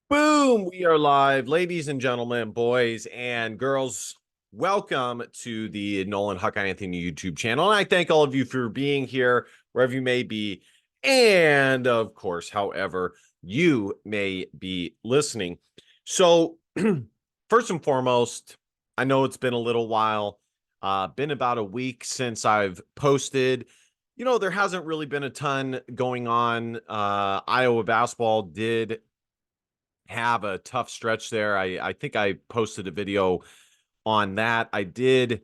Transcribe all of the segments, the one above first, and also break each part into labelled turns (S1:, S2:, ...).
S1: Boom! We are live, ladies and gentlemen, boys and girls. Welcome to the Nolan Huckeye Anthony YouTube channel. And I thank all of you for being here, wherever you may be. And of course, however you may be listening. So, first and foremost, I know it's been a little while, been about a week since I've posted. There hasn't really been a ton going on. Iowa basketball did have a tough stretch there. I think I posted a video on that. I did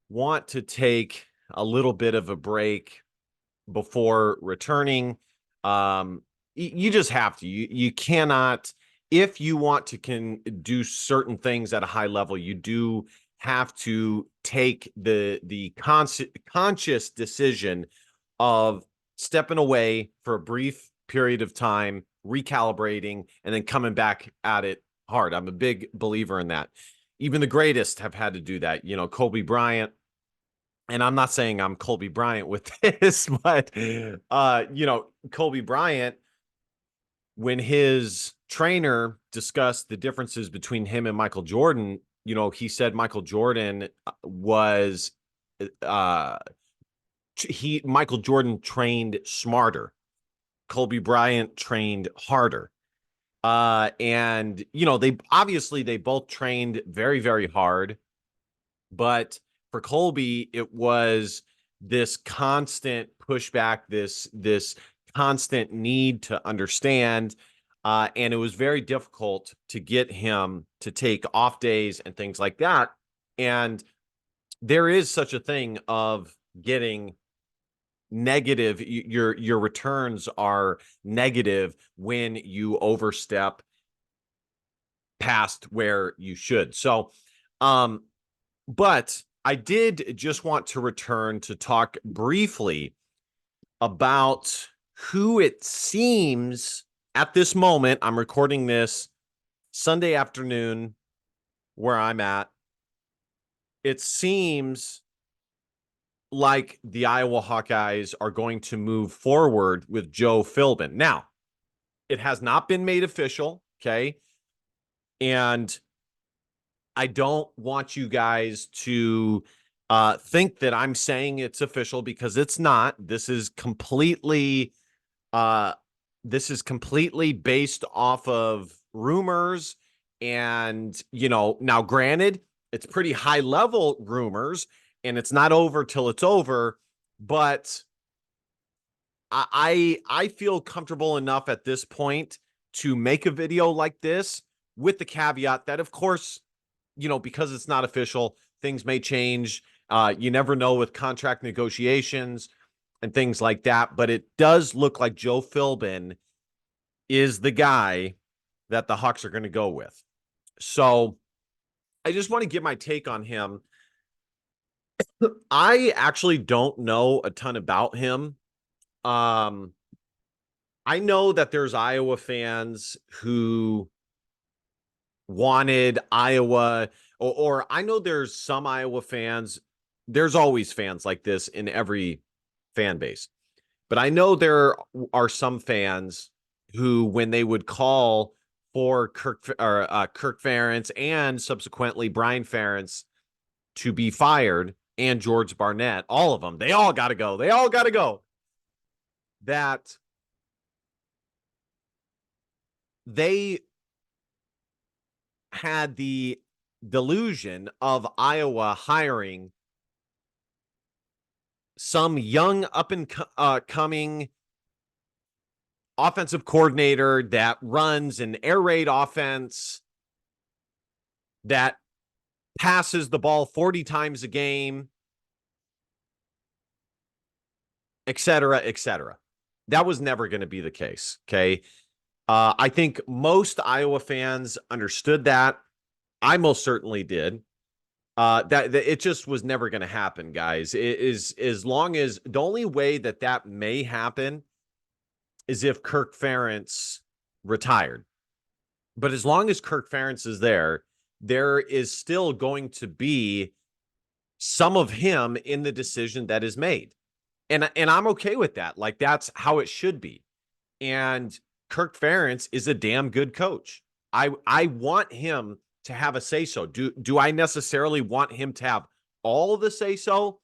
S1: want to take a little bit of a break before returning. You just have to. You cannot, if you want to can do certain things at a high level, you do have to take the conscious decision of stepping away for a brief period of time, recalibrating, and then coming back at it hard. I'm a big believer in that. Even the greatest have had to do that. Kobe Bryant, and I'm not saying I'm Kobe Bryant with this, but Kobe Bryant, when his trainer discussed the differences between him and Michael Jordan, he said Michael Jordan was Michael Jordan trained smarter. Kobe Bryant trained harder. And they both trained very, very hard. But for Colby, it was this constant pushback, this constant need to understand. And it was very difficult to get him to take off days and things like that. And there is such a thing of getting negative. Your returns are negative when you overstep past where you should. So, but I did just want to return to talk briefly about who it seems at this moment. I'm recording this Sunday afternoon where I'm at. It seems like the Iowa Hawkeyes are going to move forward with Joe Philbin. Now, it has not been made official, okay? And I don't want you guys to think that I'm saying it's official, because it's not. This is completely based off of rumors. And, now granted, it's pretty high level rumors, and it's not over till it's over. But I feel comfortable enough at this point to make a video like this, with the caveat that, of course, because it's not official, things may change. You never know with contract negotiations and things like that. But it does look like Joe Philbin is the guy that the Hawks are going to go with. So I just want to give my take on him. I actually don't know a ton about him. I know that there's Iowa fans who wanted Iowa, or I know there's some Iowa fans. There's always fans like this in every fan base. But I know there are some fans who, when they would call for Kirk Ferentz and subsequently Brian Ferentz to be fired, and George Barnett, all of them, they all got to go. They all got to go. That they had the delusion of Iowa hiring some young up and coming offensive coordinator that runs an air raid offense that passes the ball 40 times a game, et cetera, et cetera. That was never going to be the case. Okay. I think most Iowa fans understood that. I most certainly did. That it just was never going to happen, guys. It is, as long as the only way that may happen is if Kirk Ferentz retired. But as long as Kirk Ferentz is there is still going to be some of him in the decision that is made. And I'm okay with that. Like, that's how it should be. And Kirk Ferentz is a damn good coach. I want him to have a say so. Do I necessarily want him to have all the say so?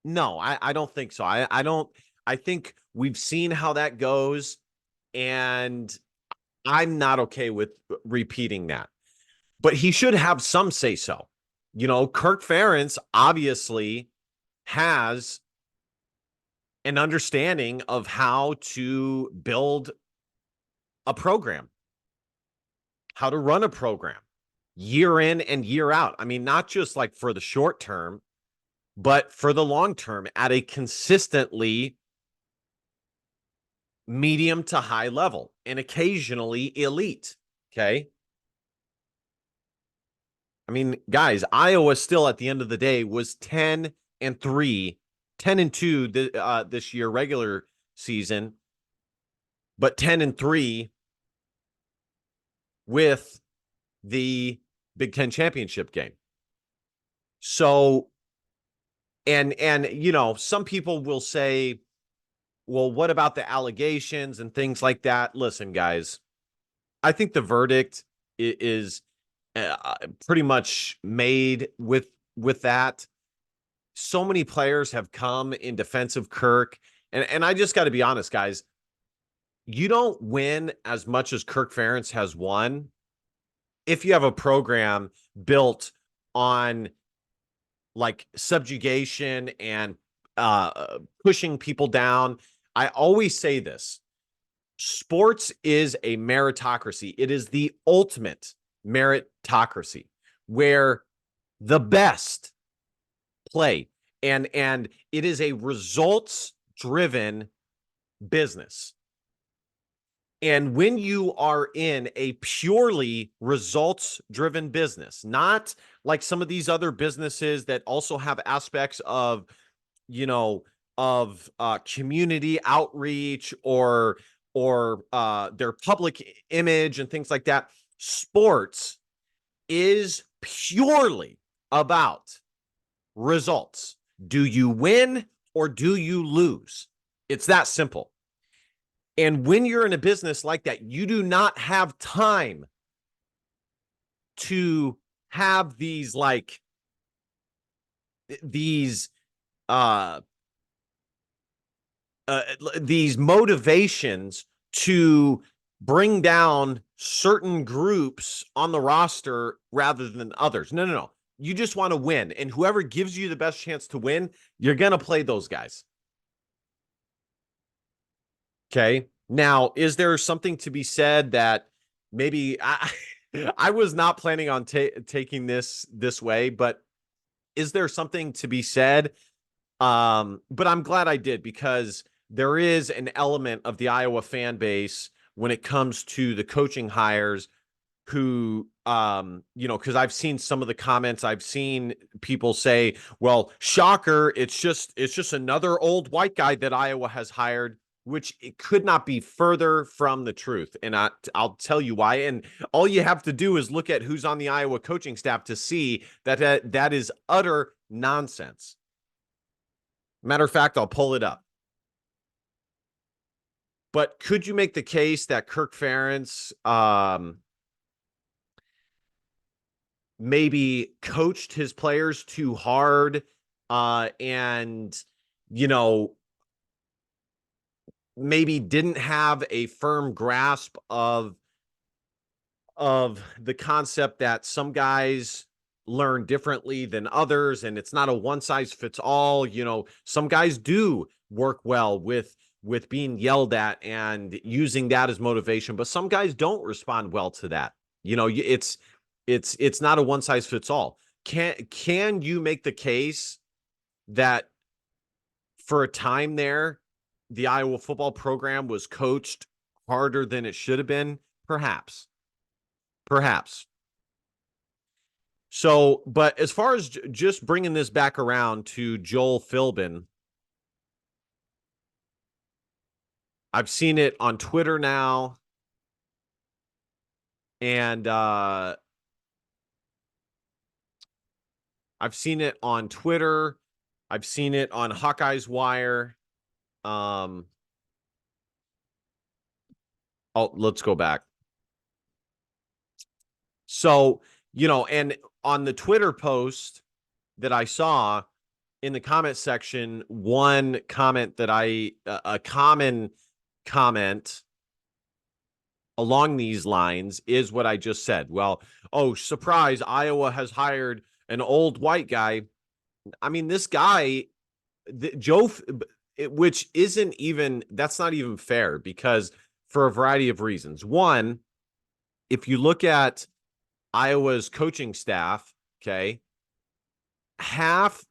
S1: No, I don't think so. I don't. I think we've seen how that goes, and I'm not okay with repeating that. But he should have some say so. Kirk Ferentz obviously has an understanding of how to build a program, how to run a program year in and year out. I mean, not just like for the short term, but for the long term at a consistently medium to high level and occasionally elite. Okay. I mean, guys, Iowa still at the end of the day was 10-3, 10-2 this year, regular season, but 10-3 with the Big Ten championship game. So, and some people will say, well, what about the allegations and things like that? Listen, guys, I think the verdict is pretty much made with that. So many players have come in defense of Kirk, and I just got to be honest, guys. You don't win as much as Kirk Ferentz has won if you have a program built on like subjugation and pushing people down. I always say this. Sports is a meritocracy. It is the ultimate meritocracy where the best play, and it is a results driven business. And when you are in a purely results driven business, not like some of these other businesses that also have aspects of, community outreach or their public image and things like that, sports is purely about results. Do you win or do you lose? It's that simple. And when you're in a business like that, you do not have time to have these uh these motivations to bring down certain groups on the roster rather than others. No. You just want to win. And whoever gives you the best chance to win, you're going to play those guys. Okay. Now, is there something to be said that maybe I was not planning on taking this way, but is there something to be said? But I'm glad I did, because there is an element of the Iowa fan base when it comes to the coaching hires who, because I've seen some of the comments. I've seen people say, well, shocker, it's just another old white guy that Iowa has hired, which it could not be further from the truth. And I'll tell you why. And all you have to do is look at who's on the Iowa coaching staff to see that is utter nonsense. Matter of fact, I'll pull it up. But could you make the case that Kirk Ferentz maybe coached his players too hard and, maybe didn't have a firm grasp of the concept that some guys learn differently than others, and it's not a one size fits all. Some guys do work well with being yelled at and using that as motivation, but some guys don't respond well to that. It's not a one size fits all. Can you make the case that for a time there, the Iowa football program was coached harder than it should have been? Perhaps. So, but as far as just bringing this back around to Joel Philbin, I've seen it on Twitter now, and I've seen it on Twitter. I've seen it on Hawkeye's Wire. Let's go back. So, and on the Twitter post that I saw in the comment section, one comment that a common comment along these lines is what I just said. Well, oh, surprise, Iowa has hired an old white guy. I mean, this guy, Joe, which isn't even, that's not even fair, because for a variety of reasons. One, if you look at Iowa's coaching staff, okay, half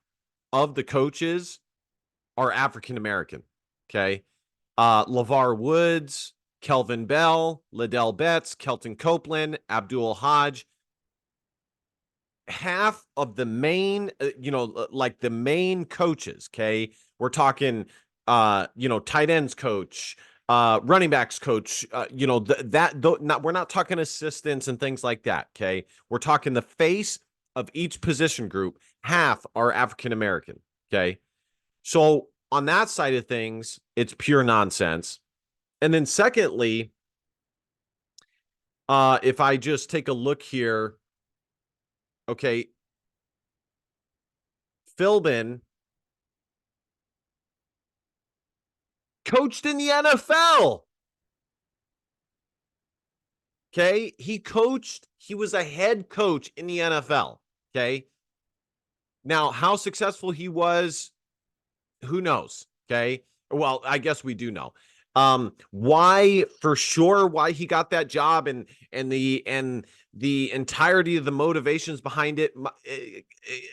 S1: of the coaches are African American, okay? LeVar Woods, Kelvin Bell, Liddell Betts, Kelton Copeland, Abdul Hodge. Half of the main, like the main coaches, okay? We're talking, tight ends coach, running backs coach, we're not talking assistants and things like that, okay? We're talking the face of each position group. Half are African American, okay? So on that side of things, it's pure nonsense. And then secondly, if I just take a look here, okay, Philbin coached in the NFL. Okay. He was a head coach in the NFL. Okay. Now, how successful he was, who knows? Okay. Well, I guess we do know. Why he got that job, and the entirety of the motivations behind it.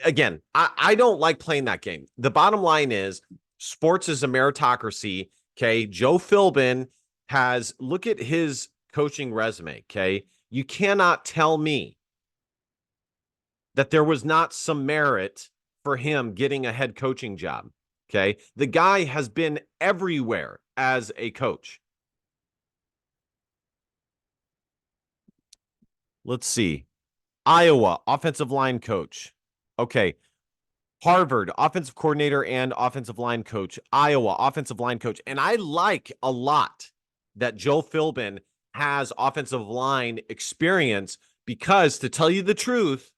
S1: Again, I don't like playing that game. The bottom line is sports is a meritocracy. Okay. Joe Philbin look at his coaching resume. Okay. You cannot tell me that there was not some merit for him getting a head coaching job. Okay. The guy has been everywhere as a coach. Let's see. Iowa, offensive line coach. Okay. Harvard, offensive coordinator and offensive line coach. Iowa, offensive line coach. And I like a lot that Joe Philbin has offensive line experience, because, to tell you the truth,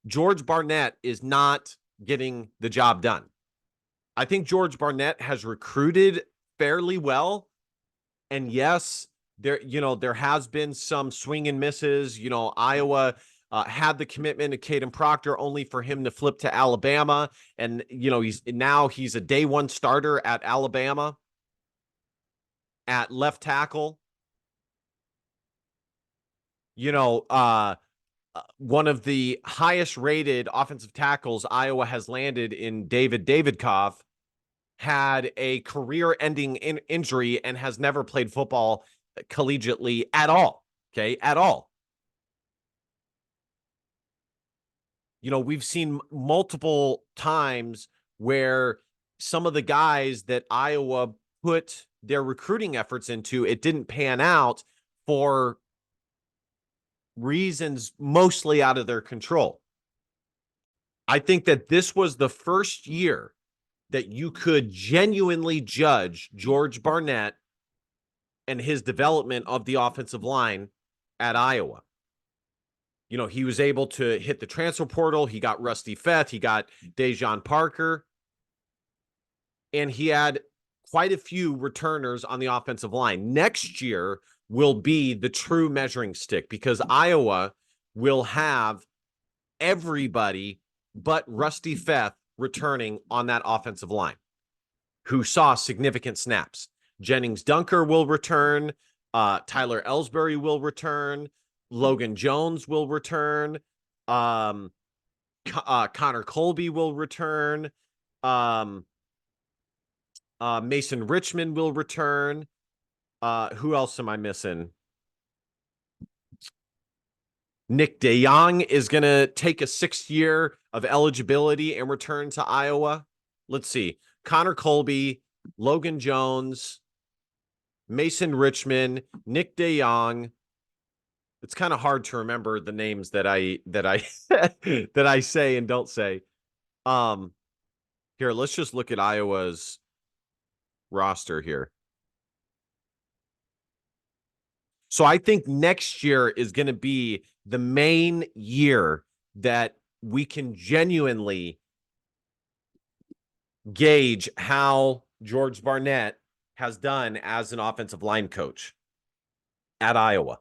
S1: George Barnett is not getting the job done. I think George Barnett has recruited fairly well. And yes, there has been some swing and misses. Iowa had the commitment to Caden Proctor, only for him to flip to Alabama. And, he's a day one starter at Alabama at left tackle. One of the highest rated offensive tackles Iowa has landed in David Davidkov had a career-ending injury and has never played football collegiately at all. Okay, at all. We've seen multiple times where some of the guys that Iowa put their recruiting efforts into, it didn't pan out for reasons mostly out of their control. I think that this was the first year that you could genuinely judge George Barnett and his development of the offensive line at Iowa. He was able to hit the transfer portal. He got Rusty Feth. He got Dejon Parker. And he had quite a few returners on the offensive line. Next year will be the true measuring stick, because Iowa will have everybody but Rusty Feth returning on that offensive line, who saw significant snaps. Jennings Dunker will return. Tyler Ellsbury will return. Logan Jones will return. Connor Colby will return. Mason Richmond will return. Who else am I missing? Nick DeYoung is going to take a 6th year of eligibility and return to Iowa. Let's see. Connor Colby, Logan Jones, Mason Richmond, Nick DeYoung. It's kind of hard to remember the names that I that I say and don't say. Here, let's just look at Iowa's roster here. So I think next year is going to be the main year that we can genuinely gauge how George Barnett has done as an offensive line coach at Iowa.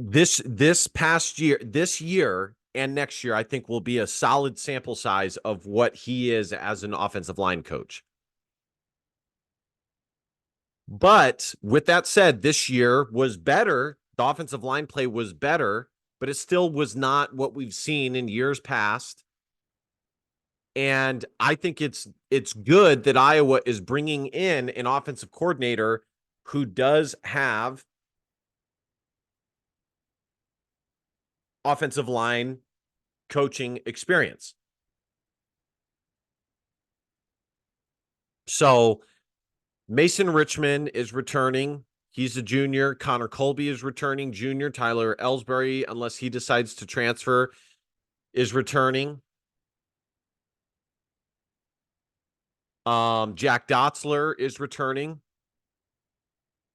S1: This past year, this year and next year, I think will be a solid sample size of what he is as an offensive line coach. But with that said, this year was better. The offensive line play was better, but it still was not what we've seen in years past. And I think it's good that Iowa is bringing in an offensive coordinator who does have offensive line coaching experience. So Mason Richmond is returning. He's a junior. Connor Colby is returning. Junior. Tyler Ellsbury, unless he decides to transfer, is returning. Jack Dotzler is returning,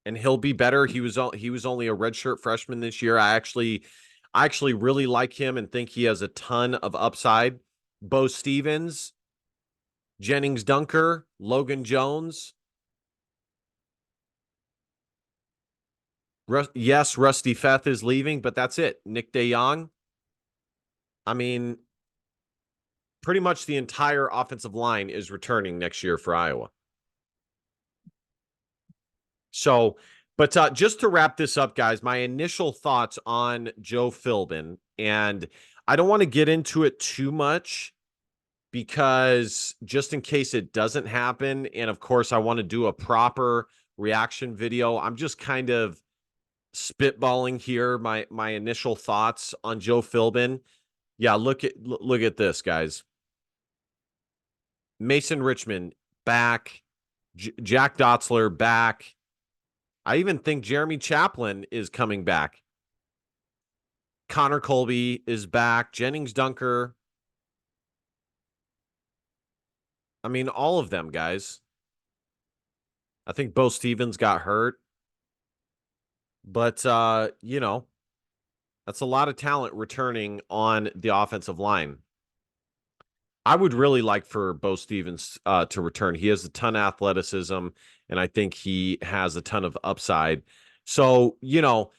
S1: and he'll be better. He was only a redshirt freshman this year. I actually really like him and think he has a ton of upside. Bo Stevens, Jennings Dunker, Logan Jones. Yes, Rusty Feth is leaving, but that's it. Nick DeYoung. I mean, pretty much the entire offensive line is returning next year for Iowa. So, but just to wrap this up, guys, my initial thoughts on Joe Philbin, and I don't want to get into it too much because just in case it doesn't happen, and of course, I want to do a proper reaction video. I'm just kind of spitballing here my initial thoughts on Joe Philbin. Yeah, look at this, guys. Mason Richmond back, Jack Dotzler back. I even think Jeremy Chaplin is coming back. Connor Colby is back. Jennings Dunker. I mean, all of them, guys. I think Bo Stevens got hurt. But, you know, that's a lot of talent returning on the offensive line. I would really like for Bo Stevens to return. He has a ton of athleticism, and I think he has a ton of upside. So, you know,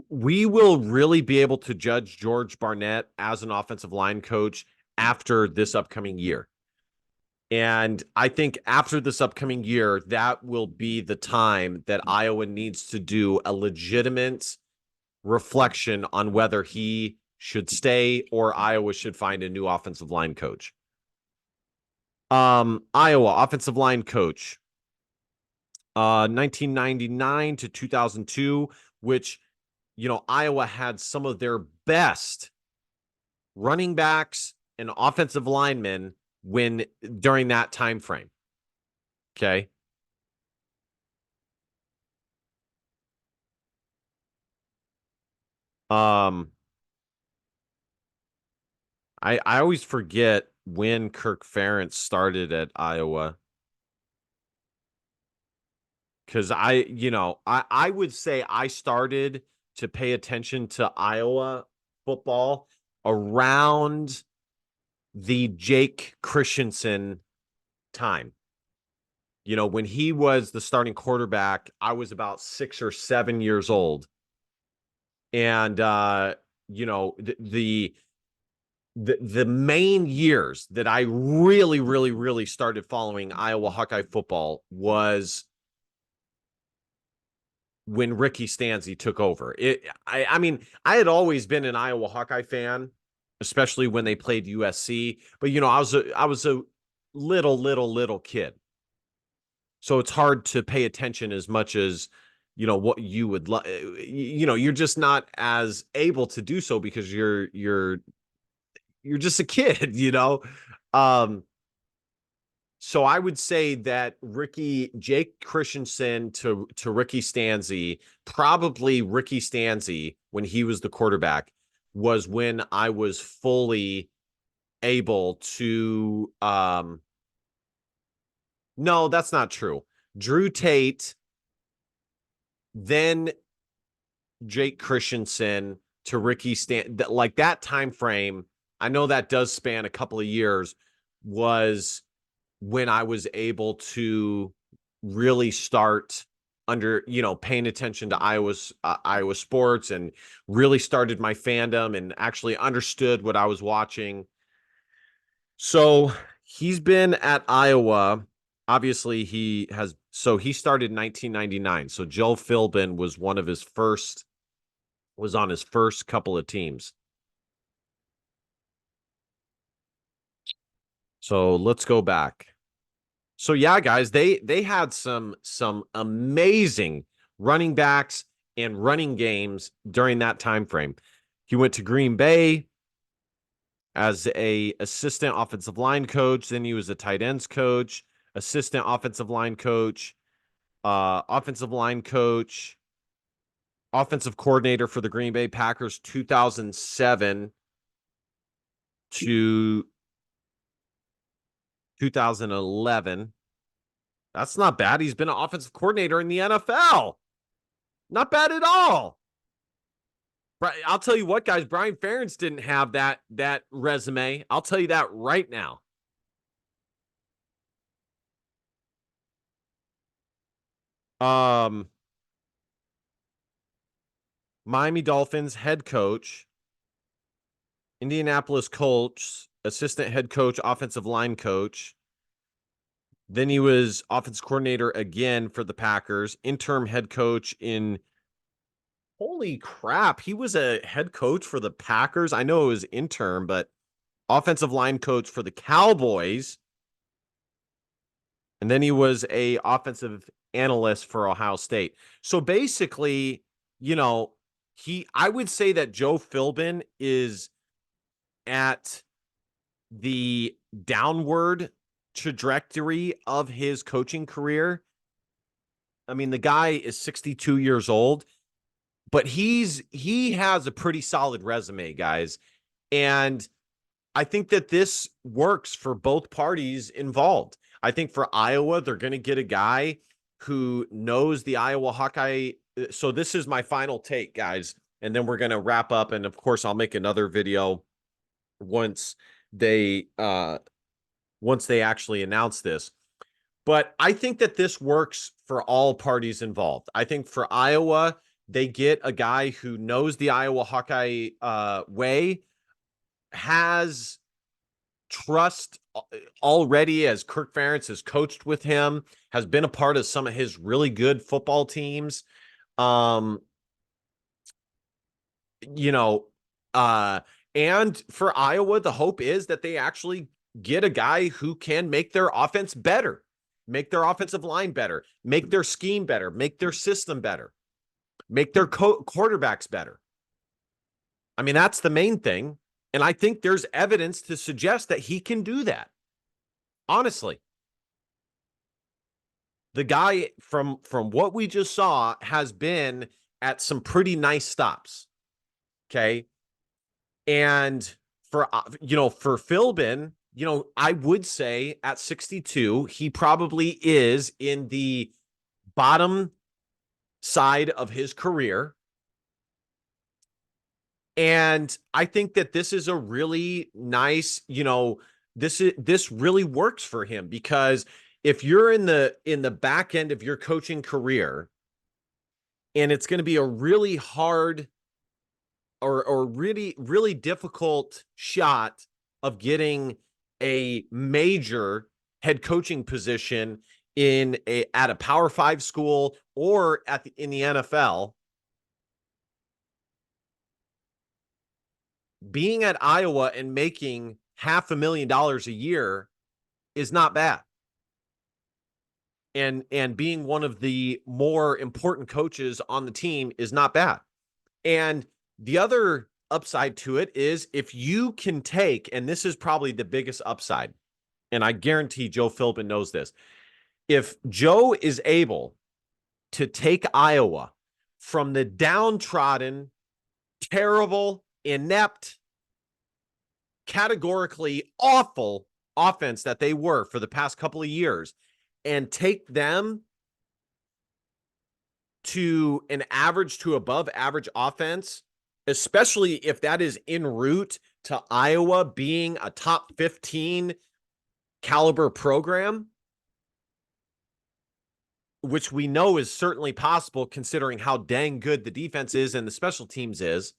S1: we will really be able to judge George Barnett as an offensive line coach after this upcoming year. And I think after this upcoming year, that will be the time that Iowa needs to do a legitimate reflection on whether he should stay or Iowa should find a new offensive line coach. Iowa offensive line coach, 1999 to 2002, which, you know, Iowa had some of their best running backs and offensive linemen during that time frame. Okay. Um, I always forget when Kirk Ferentz started at Iowa. Because I would say I started to pay attention to Iowa football around the Jake Christensen time. You know, when he was the starting quarterback, I was about 6 or 7 years old. And you know, the main years that I really, really, really started following Iowa Hawkeye football was when Ricky Stanzi took over. I mean, I had always been an Iowa Hawkeye fan, especially when they played USC. But you know, I was a little kid, so it's hard to pay attention as much as you know what you would like. You know, you're just not as able to do so because you're just a kid. You know, um, so I would say that Jake Christensen to Ricky Stanzi, probably Ricky Stanzi when he was the quarterback, was when I was fully able to no, that's not true. Drew Tate then Jake Christensen to Ricky like that time frame, I know that does span a couple of years, was when I was able to really start paying attention to Iowa sports, and really started my fandom and actually understood what I was watching. So he's been at Iowa. Obviously, he started in 1999. So Joe Philbin was on his first couple of teams. So let's go back. So yeah, guys, they had some amazing running backs and running games during that time frame. He went to Green Bay as a assistant offensive line coach. Then he was a tight ends coach, assistant offensive line coach, offensive line coach, offensive coordinator for the Green Bay Packers 2007 to 2011. That's not bad. He's been an offensive coordinator in the NFL. Not bad at all. I'll tell you what, guys, Brian Ferentz didn't have that resume. I'll tell you that right now. Miami Dolphins head coach, Indianapolis Colts assistant head coach, offensive line coach. Then he was offensive coordinator again for the Packers, interim head coach in. Holy crap, he was a head coach for the Packers. I know it was interim, but offensive line coach for the Cowboys. And then he was a offensive analyst for Ohio State. So basically, I would say that Joe Philbin is at the downward trajectory of his coaching career. I mean, the guy is 62 years old, but he has a pretty solid resume, guys. And I think that this works for both parties involved. I think for Iowa, they're going to get a guy who knows the Iowa Hawkeye. So this is my final take, guys. And then we're going to wrap up. And of course, I'll make another video once they actually announce this. But I think that this works for all parties involved. I think for Iowa, they get a guy who knows the Iowa Hawkeye way, has trust already, as Kirk Ferentz has coached with him, has been a part of some of his really good football teams. And for Iowa, the hope is that they actually get a guy who can make their offense better, make their offensive line better, make their scheme better, make their system better, make their quarterbacks better. I mean, that's the main thing. And I think there's evidence to suggest that he can do that. Honestly, the guy from what we just saw has been at some pretty nice stops. Okay. And for Philbin, I would say at 62, he probably is in the bottom side of his career. And I think that this is a really nice, this really works for him, because if you're in the back end of your coaching career, and it's going to be a really hard or really, really difficult shot of getting a major head coaching position at a Power 5 school or in the NFL, being at Iowa and making $500,000 a year is not bad. And being one of the more important coaches on the team is not bad. And the other upside to it is, if you can take, and this is probably the biggest upside, and I guarantee Joe Philbin knows this, if Joe is able to take Iowa from the downtrodden, terrible, inept, categorically awful offense that they were for the past couple of years, and take them to an average to above average offense, especially if that is en route to Iowa being a top 15 caliber program, which we know is certainly possible considering how dang good the defense is and the special teams is.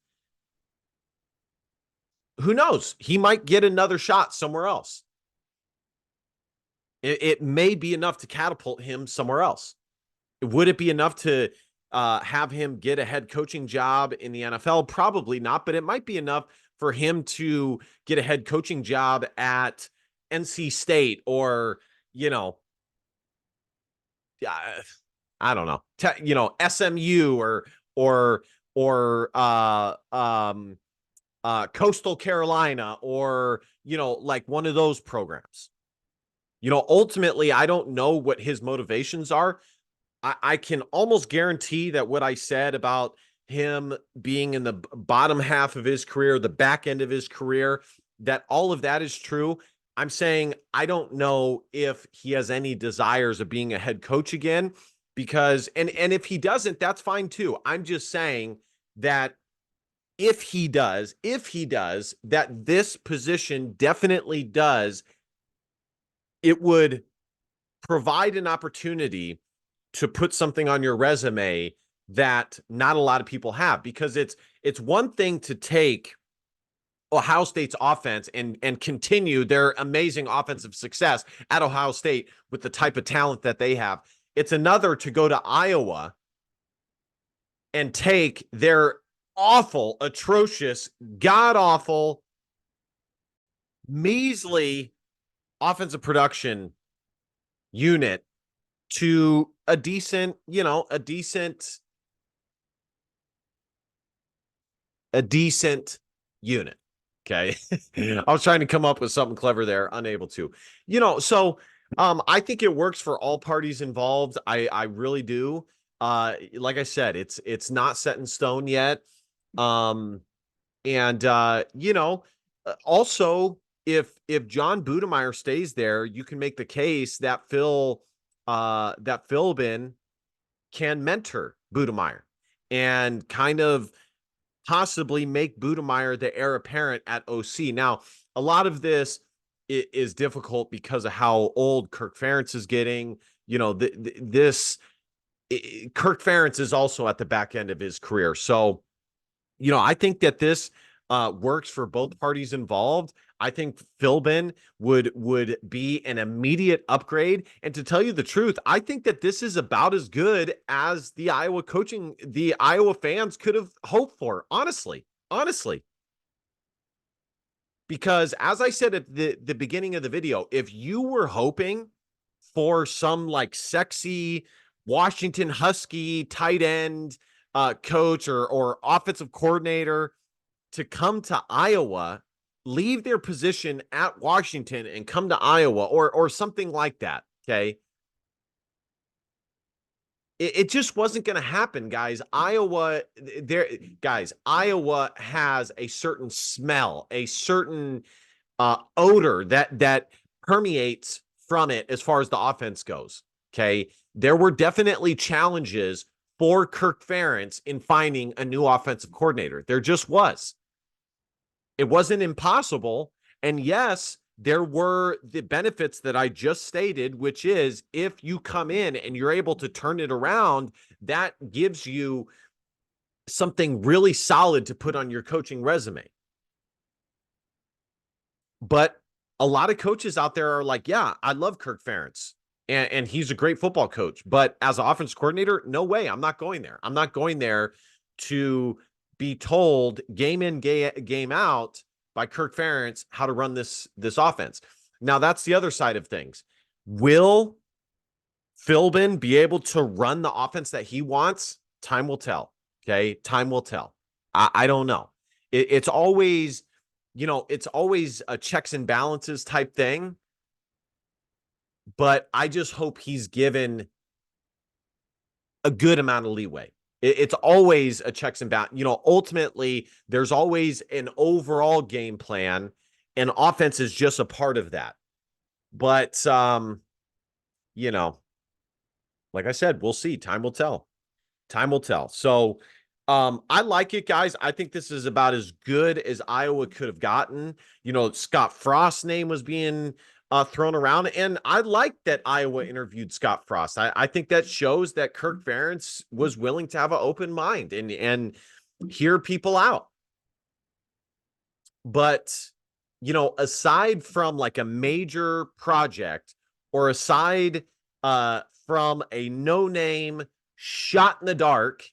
S1: Who knows? He might get another shot somewhere else. It may be enough to catapult him somewhere else. Would it be enough to have him get a head coaching job in the NFL? Probably not, but it might be enough for him to get a head coaching job at NC State or, you know, I don't know, SMU or Coastal Carolina or, like one of those programs. Ultimately, I don't know what his motivations are. I can almost guarantee that what I said about him being in the bottom half of his career, the back end of his career, that all of that is true. I'm saying I don't know if he has any desires of being a head coach again, because and if he doesn't, that's fine too. I'm just saying that if he does, that this position definitely does, it would provide an opportunity to put something on your resume that not a lot of people have, because it's one thing to take Ohio State's offense and continue their amazing offensive success at Ohio State with the type of talent that they have. It's another to go to Iowa and take their awful, atrocious, god-awful, measly offensive production unit to a decent unit. Okay. I was trying to come up with something clever there, unable to. So I think it works for all parties involved. I really do. Like I said, it's not set in stone yet. And also, if John Budemeyer stays there, you can make the case that Philbin can mentor Budemeyer and kind of possibly make Budemeyer the heir apparent at OC. Now, a lot of this is difficult because of how old Kirk Ferentz is getting. Kirk Ferentz is also at the back end of his career. So, I think that this works for both parties involved. I think Philbin would be an immediate upgrade. And to tell you the truth, I think that this is about as good as the Iowa fans could have hoped for, honestly. Because as I said at the beginning of the video, if you were hoping for some like sexy Washington Husky tight end coach or offensive coordinator to come to Iowa, leave their position at Washington and come to Iowa or something like that, okay? It just wasn't going to happen, guys. Iowa has a certain smell, a certain odor that permeates from it as far as the offense goes, okay? There were definitely challenges for Kirk Ferentz in finding a new offensive coordinator. There just was. It wasn't impossible. And yes, there were the benefits that I just stated, which is if you come in and you're able to turn it around, that gives you something really solid to put on your coaching resume. But a lot of coaches out there are like, yeah, I love Kirk Ferentz and he's a great football coach. But as an offense coordinator, no way. I'm not going there. I'm not going there to be told game in, game out by Kirk Ferentz how to run this offense. Now, that's the other side of things. Will Philbin be able to run the offense that he wants? Time will tell. Okay. Time will tell. I don't know. It's always, it's always a checks and balances type thing. But I just hope he's given a good amount of leeway. It's always a checks and balance. Ultimately, there's always an overall game plan, and offense is just a part of that. But, like I said, we'll see. Time will tell. Time will tell. So I like it, guys. I think this is about as good as Iowa could have gotten. You know, Scott Frost's name was being thrown around, and I like that Iowa interviewed Scott Frost. I think that shows that Kirk Ferentz was willing to have an open mind and hear people out. But, you know, aside from like a major project or aside from a no-name shot in the dark,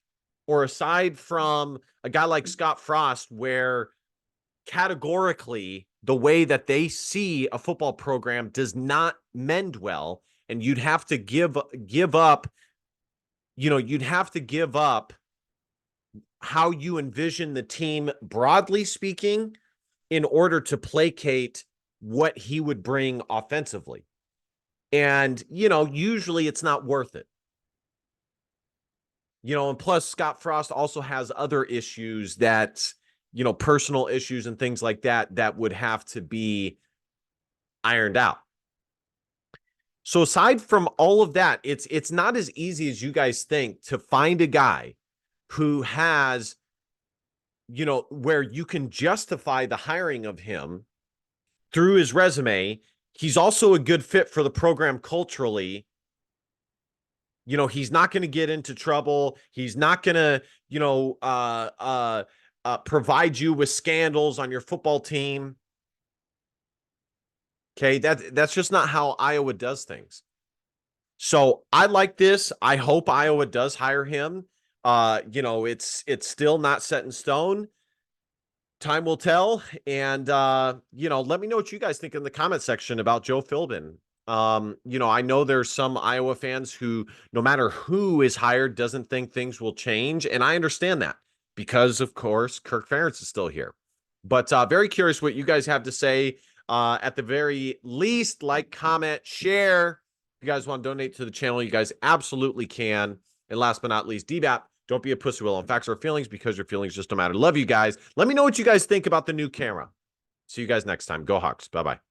S1: or aside from a guy like Scott Frost, where categorically the way that they see a football program does not mend well, and you'd have to give up, you know, you'd have to give up how you envision the team broadly speaking in order to placate what he would bring offensively. And, you know, usually it's not worth it. You know, and plus Scott Frost also has other issues that, you know, personal issues and things like that, that would have to be ironed out. So aside from all of that, it's not as easy as you guys think to find a guy who has, you know, where you can justify the hiring of him through his resume. He's also a good fit for the program culturally. You know, he's not going to get into trouble. He's not going to, you know, provide you with scandals on your football team. Okay, that's just not how Iowa does things. So I like this. I hope Iowa does hire him. You know, it's still not set in stone. Time will tell. And you know, let me know what you guys think in the comment section about Joe Philbin. You know, I know there's some Iowa fans who, no matter who is hired, doesn't think things will change. And I understand that because, of course, Kirk Ferentz is still here. But very curious what you guys have to say. At the very least, like, comment, share. If you guys want to donate to the channel, you guys absolutely can. And last but not least, DBAP, don't be a pussy will on facts or feelings, because your feelings just don't matter. Love you guys. Let me know what you guys think about the new camera. See you guys next time. Go Hawks. Bye-bye.